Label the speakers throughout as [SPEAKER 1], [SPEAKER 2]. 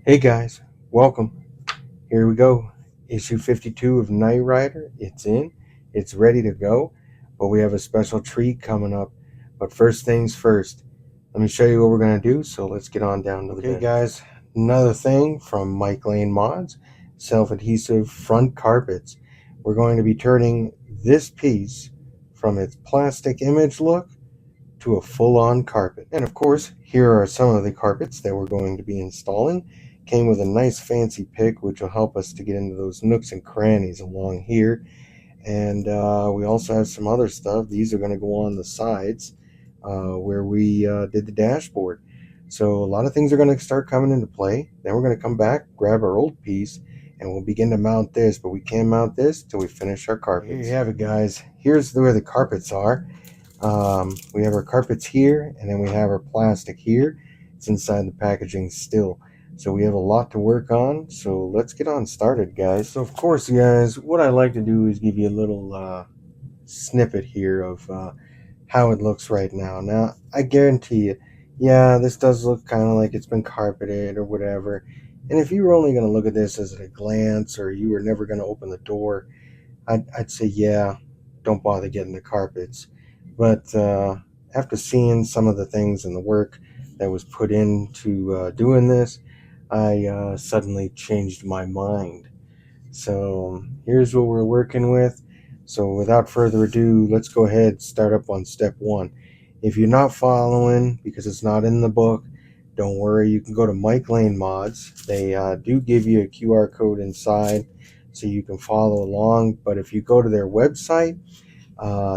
[SPEAKER 1] Hey guys, welcome. Here we go. Issue 52 of Knight Rider. It's in, it's ready to go, but we have a special treat coming up. But first things first, let me show you what we're going to do. So let's get on down to the bed. Guys, another thing from Mike Lane Mods, self-adhesive front carpets. We're going to be turning this piece from its plastic image look to a full-on carpet. And of course, here are some of the carpets that we're going to be installing. Came with a nice fancy pick, which will help us to get into those nooks and crannies along here. And we also have some other stuff. These are going to go on the sides where we did the dashboard. So a lot of things are going to start coming into play. Then we're going to come back, grab our old piece, and we'll begin to mount this. But we can't mount this till we finish our carpets. Here you have it, guys. Here's where the carpets are. We have our carpets here, and then we have our plastic here. It's inside the packaging still. So we have a lot to work on. So let's get on started, guys. So of course, guys, what I like to do is give you a little snippet here of how it looks right now. Now, I guarantee you, yeah, this does look kind of like it's been carpeted or whatever. And if you were only going to look at this as a glance, or you were never going to open the door, I'd say, yeah, don't bother getting the carpets. But after seeing some of the things and the work that was put into doing this, I suddenly changed my mind. So here's what we're working with. So without further ado, let's go ahead and start up on step one. If you're not following, because it's not in the book, don't worry, you can go to Mike Lane Mods. They do give you a QR code inside so you can follow along. But if you go to their website,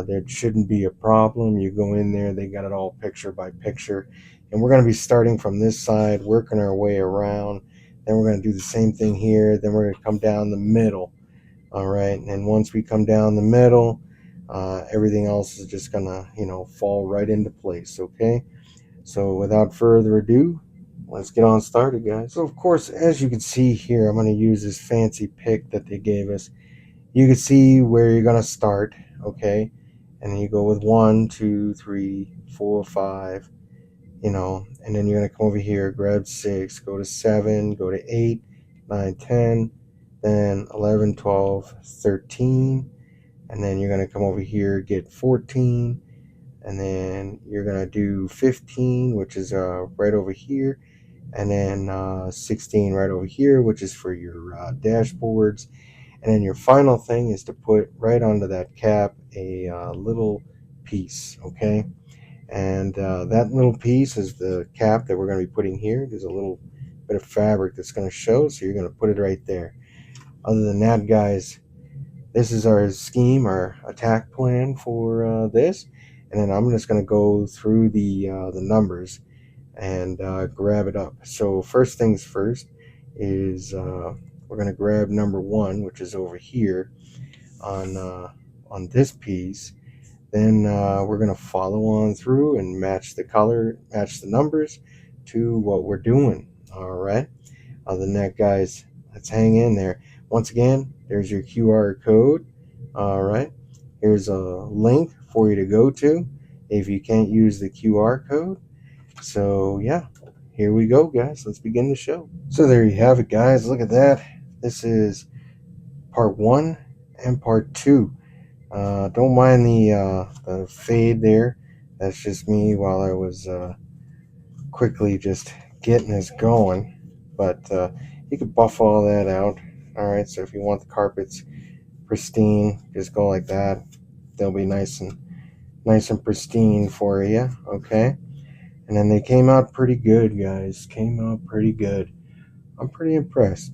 [SPEAKER 1] there shouldn't be a problem. You go in there, they got it all picture by picture. And we're going to be starting from this side, working our way around. Then we're going to do the same thing here. Then we're going to come down the middle. All right. And once we come down the middle, everything else is just going to, fall right into place. Okay. So without further ado, let's get on started, guys. So of course, as you can see here, I'm going to use this fancy pick that they gave us. You can see where you're going to start. Okay. And then you go with 1, 2, 3, 4, 5, and then you're going to come over here, grab 6, go to 7, go to 8, 9, 10, then 11, 12, 13, and then you're going to come over here, get 14, and then you're going to do 15, which is right over here, and then 16 right over here, which is for your dashboards. And then your final thing is to put right onto that cap a little piece, okay? And that little piece is the cap that we're going to be putting here. There's a little bit of fabric that's going to show, so you're going to put it right there. Other than that, guys, this is our scheme, our attack plan for this. And then I'm just going to go through the numbers and grab it up. So first things first is we're going to grab number 1, which is over here on this piece. Then we're going to follow on through and match the numbers to what we're doing. All right. Other than that, guys, let's hang in there. Once again, there's your QR code. All right. Here's a link for you to go to if you can't use the QR code. So, yeah, here we go, guys. Let's begin the show. So, there you have it, guys. Look at that. This is part 1 and part 2. Don't mind the fade there. That's just me while I was quickly just getting this going. But you can buff all that out. All right. So if you want the carpets pristine, just go like that. They'll be nice and pristine for you. Okay. And then they came out pretty good, guys. Came out pretty good. I'm pretty impressed.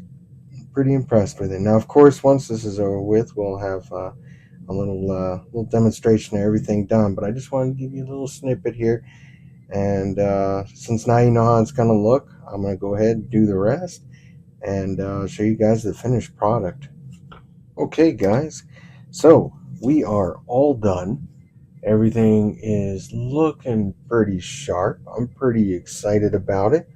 [SPEAKER 1] Pretty impressed with it. Now, of course, once this is over with, we'll have a little demonstration of everything done. But I just wanted to give you a little snippet here. And since now you know how it's going to look, I'm going to go ahead and do the rest and show you guys the finished product. Okay, guys. So we are all done. Everything is looking pretty sharp. I'm pretty excited about it.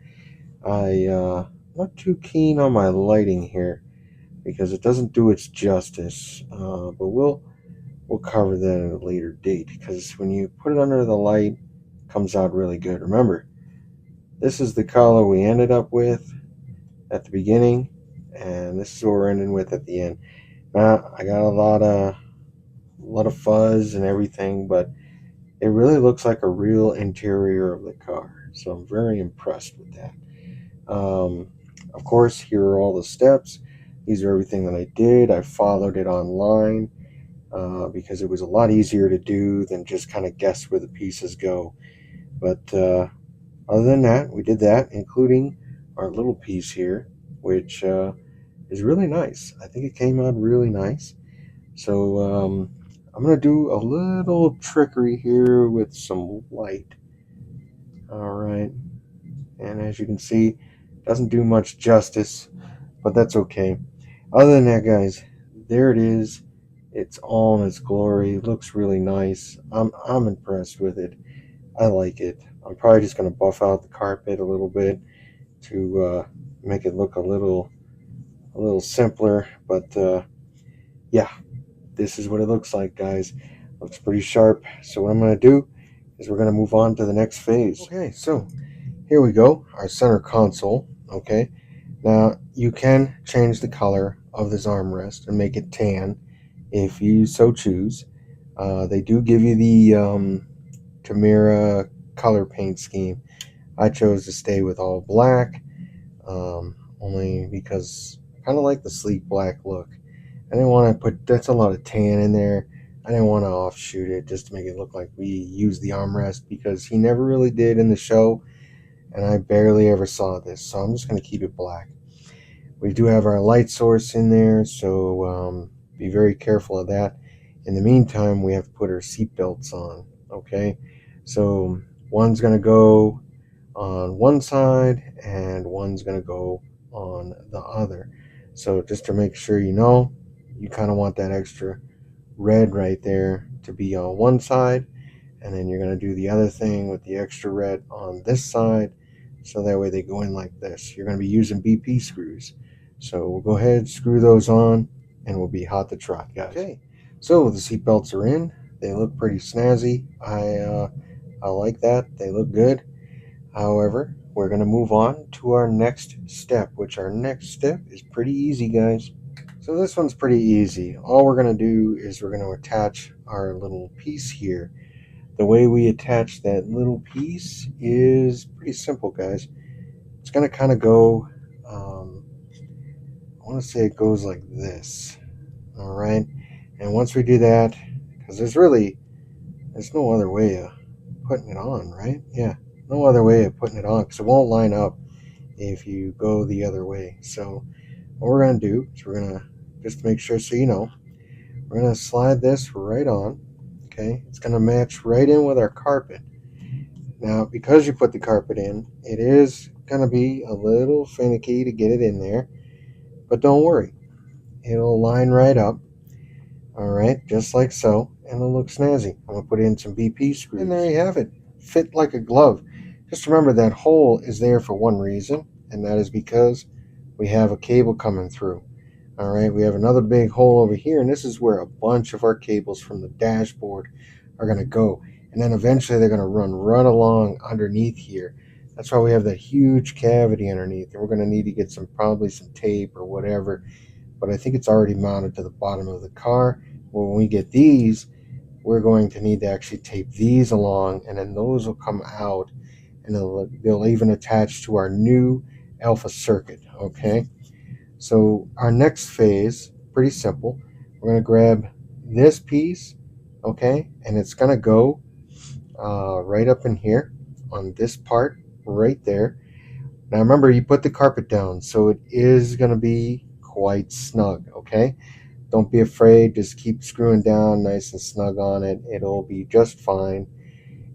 [SPEAKER 1] Not too keen on my lighting here because it doesn't do its justice. But we'll cover that at a later date because when you put it under the light, it comes out really good. Remember, this is the color we ended up with. at the beginning, and this is what we're ending with at the end. Now I got a lot of fuzz and everything, but it really looks like a real interior of the car. So I'm very impressed with that. Um, of course, here are all the steps. These are everything that I did. I followed it online because it was a lot easier to do than just kind of guess where the pieces go. But other than that, we did that, including our little piece here, which is really nice. I think it came out really nice. So I'm going to do a little trickery here with some light. All right. And as you can see, doesn't do much justice, but that's okay. Other than that, guys, there it is. It's all in its glory. It looks really nice. I'm impressed with it. I like it. I'm probably just going to buff out the carpet a little bit to make it look a little simpler. But yeah, this is what it looks like, guys. Looks pretty sharp. So what I'm going to do is we're going to move on to the next phase. Okay, so here we go. Our center console. Okay. Now you can change the color of this armrest and make it tan if you so choose. They do give you the Tamira color paint scheme. I chose to stay with all black, only because I kind of like the sleek black look. I didn't want to put that's a lot of tan in there. I didn't want to offshoot it just to make it look like we used the armrest because he never really did in the show, and I barely ever saw this. So I'm just going to keep it black. We do have our light source in there, so be very careful of that. In the meantime, we have to put our seat belts on. Okay, so one's going to go on one side and one's going to go on the other. So just to make sure you kind of want that extra red right there to be on one side, and then you're going to do the other thing with the extra red on this side, so that way they go in like this. You're going to be using BP screws, so we'll go ahead, screw those on, and we'll be hot to trot, guys. Okay, so the seat belts are in. They look pretty snazzy. I like that. They look good. However, we're going to move on to our next step, which our next step is pretty easy, guys. So this one's pretty easy. All we're going to do is we're going to attach our little piece here. The way we attach that little piece is pretty simple, guys. It's going to kind of go, I want to say it goes like this. All right. And once we do that, because there's no other way of putting it on, right? Yeah, no other way of putting it on because it won't line up if you go the other way. So what we're going to do is we're going to, just to make sure so you know, we're going to slide this right on. Okay, it's going to match right in with our carpet. Now, because you put the carpet in, it is going to be a little finicky to get it in there, but don't worry, it'll line right up. All right, just like so, and it'll look snazzy. I'm going to put in some BP screws, and there you have it. Fit like a glove. Just remember that hole is there for one reason, and that is because we have a cable coming through. All right, we have another big hole over here, and this is where a bunch of our cables from the dashboard are going to go. And then eventually they're going to run right along underneath here. That's why we have that huge cavity underneath. And we're going to need to get probably some tape or whatever. But I think it's already mounted to the bottom of the car. Well, when we get these, we're going to need to actually tape these along, and then those will come out, and they'll even attach to our new alpha circuit. Okay. So our next phase, pretty simple. We're going to grab this piece, okay, and it's going to go right up in here on this part right there. Now remember, you put the carpet down, so it is going to be quite snug, okay? Don't be afraid. Just keep screwing down nice and snug on it. It'll be just fine.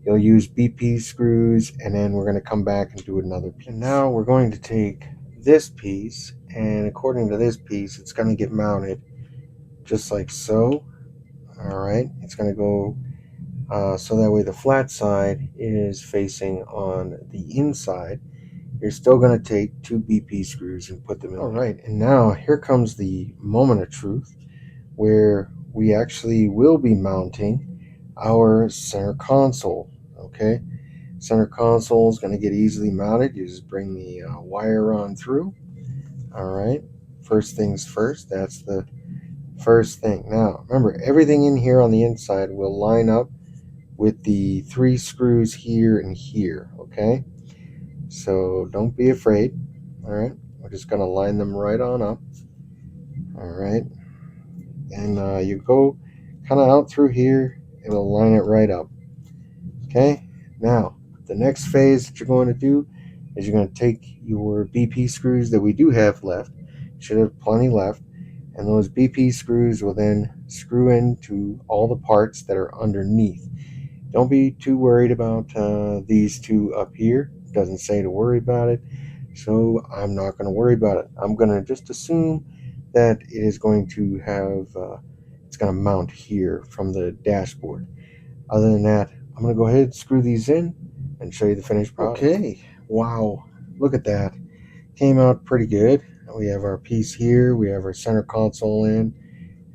[SPEAKER 1] You'll use BP screws, and then we're going to come back and do another piece. And now we're going to take this piece, and according to this piece, it's going to get mounted just like so. All right, it's going to go so that way the flat side is facing on the inside. You're still going to take two BP screws and put them in. All right, and now here comes the moment of truth where we actually will be mounting our center console. Okay, center console is going to get easily mounted. You just bring the wire on through. All right, first things first, that's the first thing. Now remember, everything in here on the inside will line up with the 3 screws here and here, okay? So don't be afraid. All right, we're just gonna line them right on up. All right, and you go kind of out through here, it'll line it right up. Okay, now the next phase that you're going to do is you're going to take your BP screws that we do have left, should have plenty left, and those BP screws will then screw into all the parts that are underneath. Don't be too worried about these two up here. It doesn't say to worry about it, so I'm not going to worry about it. I'm going to just assume that it is going to have, it's going to mount here from the dashboard. Other than that, I'm going to go ahead and screw these in and show you the finished product. Okay, wow, look at that. Came out pretty good. We have our piece here, we have our center console in.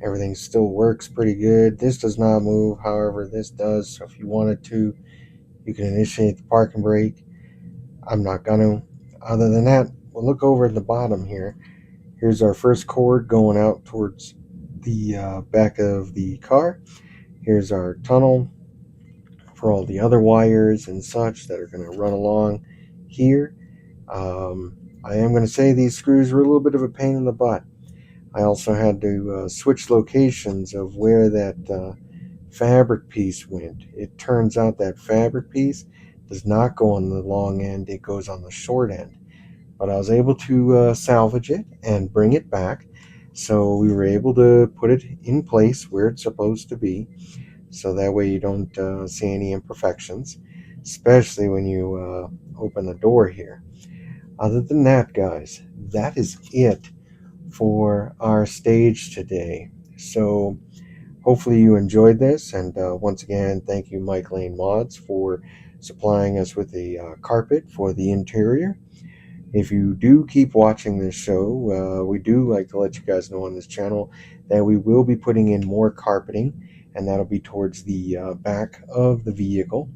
[SPEAKER 1] Everything still works pretty good. This does not move, however, this does. So if you wanted to, you can initiate the parking brake. I'm not going to. Other than that, we'll look over at the bottom here. Here's our first cord going out towards the back of the car. Here's our tunnel for all the other wires and such that are going to run along here. I am going to say these screws were a little bit of a pain in the butt. I also had to switch locations of where that fabric piece went. It turns out that fabric piece does not go on the long end, it goes on the short end. But I was able to salvage it and bring it back. So we were able to put it in place where it's supposed to be. So that way you don't see any imperfections, especially when you open the door here. Other than that, guys, that is it for our stage today. So hopefully you enjoyed this, and once again, thank you, Mike Lane Mods, for supplying us with the carpet for the interior. If you do keep watching this show, we do like to let you guys know on this channel that we will be putting in more carpeting, and that'll be towards the back of the vehicle,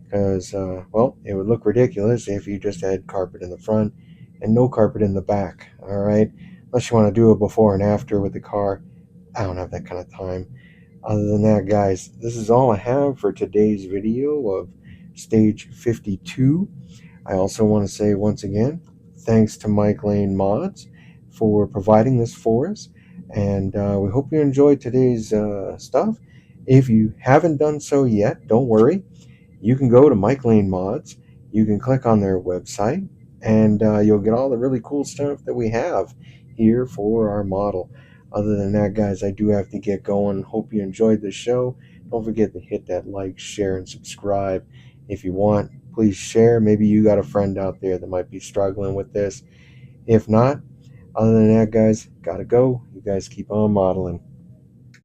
[SPEAKER 1] because, well, it would look ridiculous if you just had carpet in the front and no carpet in the back, all right? Unless you want to do a before and after with the car. I don't have that kind of time. Other than that, guys, this is all I have for today's video of stage 52. I also want to say once again, thanks to Mike Lane Mods for providing this for us. And we hope you enjoyed today's stuff. If you haven't done so yet, don't worry. You can go to Mike Lane Mods. You can click on their website, and you'll get all the really cool stuff that we have here for our model. Other than that, guys, I do have to get going. Hope you enjoyed the show. Don't forget to hit that like, share, and subscribe. If you want, please share. Maybe you got a friend out there that might be struggling with this. If not, other than that, guys, gotta go. You guys keep on modeling.